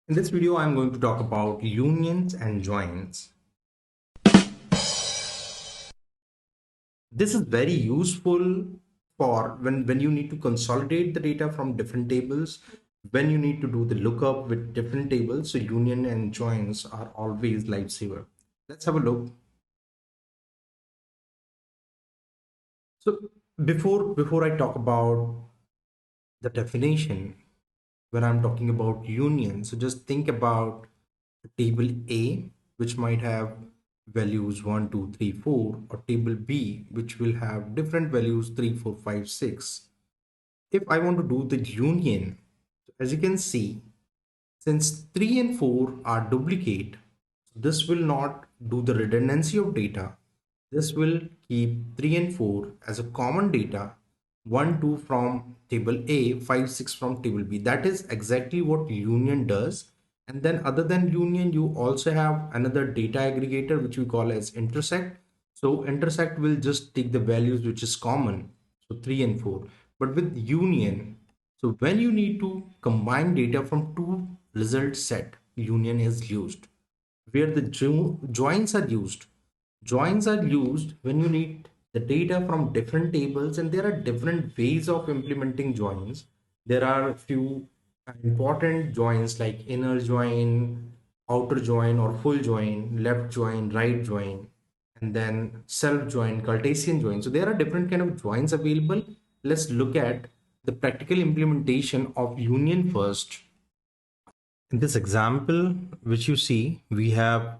In this video, I'm going to talk about unions and joins. This is very useful for when you need to consolidate the data from different tables, when you need to do the lookup with different tables. So union and joins are always lifesaver. Let's have a look. So before I talk about the definition, when I'm talking about union, so just think about table A, which might have values 1, 2, 3, 4, or table B, which will have different values 3, 4, 5, 6. If I want to do the union, as you can see, since 3 and 4 are duplicate, this will not do the redundancy of data. This will keep 3 and 4 as a common data, 1, 2 from table A, 5, 6 from table B. That is exactly what union does. And then other than union, you also have another data aggregator, which we call as intersect. So intersect will just take the values which is common, so 3 and 4. But with union, so when you need to combine data from two result set, union is used. Where the joins are used. Joins are used when you need the data from different tables, and there are different ways of implementing joins. There are a few important joins like inner join, outer join or full join, left join, right join, and then self join, Cartesian join. So there are different kind of joins available. Let's look at the practical implementation of union first. In this example, which you see, we have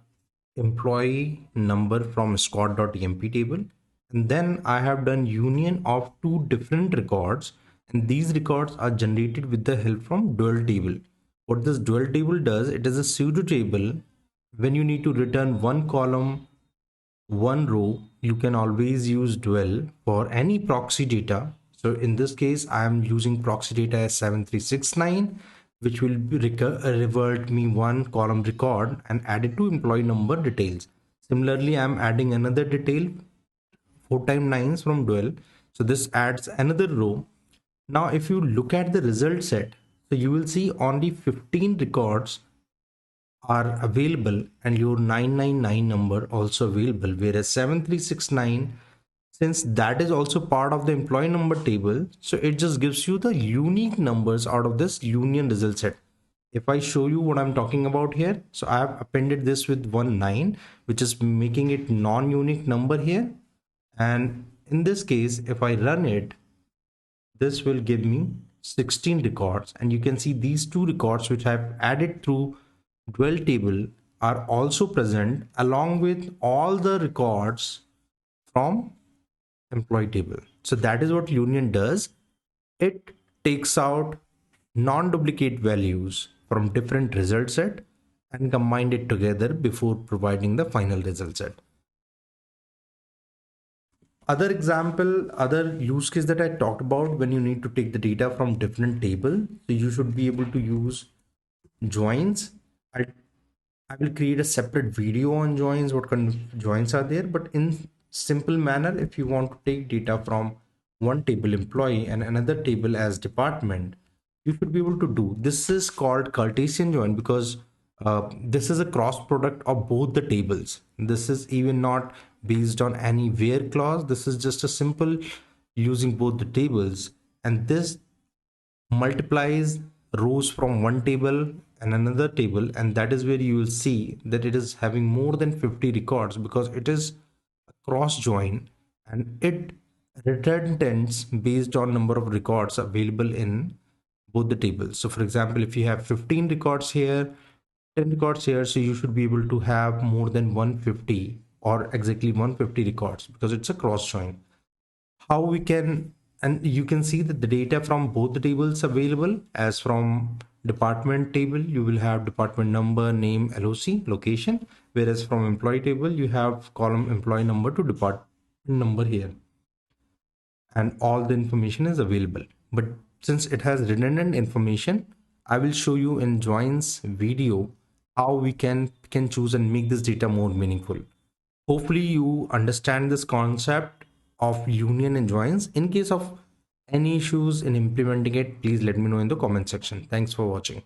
employee number from scott.emp table. And then I have done union of two different records. And these records are generated with the help from dual table. What this dual table does, it is a pseudo table. When you need to return one column, one row, you can always use dual for any proxy data. So in this case, I am using proxy data as 7369, which will revert me one column record and add it to employee number details. Similarly, I'm adding another detail, 4 times 9s from dual. So this adds another row. Now, if you look at the result set, so you will see only 15 records are available and your 999 number also available, whereas 7369, since that is also part of the employee number table, so it just gives you the unique numbers out of this union result set. If I show you what I'm talking about here, so I have appended this with 9, which is making it non-unique number here. And in this case, if I run it, this will give me 16 records, and you can see these two records which I've added through dual table are also present along with all the records from employee table. So that is what union does. It takes out non-duplicate values from different result set and combined it together before providing the final result set. Other use case that I talked about, when you need to take the data from different table, so you should be able to use joins. I will create a separate video on joins, what kind of joins are there, but in simple manner, if you want to take data from one table employee and another table as department, you should be able to do. This is called Cartesian join because this is a cross product of both the tables. This is even not based on any where clause. This is just a simple using both the tables, and this multiplies rows from one table and another table, and that is where you will see that it is having more than 50 records because it is a cross join and it redundates based on number of records available in both the tables. So for example, if you have 15 records here, 10 records here, so you should be able to have more than 150 or exactly 150 records because it's a cross join. How we can, and you can see that the data from both the tables available. As from department table, you will have department number, name, LOC, location, whereas from employee table you have column employee number to department number here, and all the information is available. But since it has redundant information, I will show you in joins video how we can choose and make this data more meaningful. Hopefully you understand this concept of union and joins. In case of any issues in implementing it, please let me know in the comment section. Thanks for watching.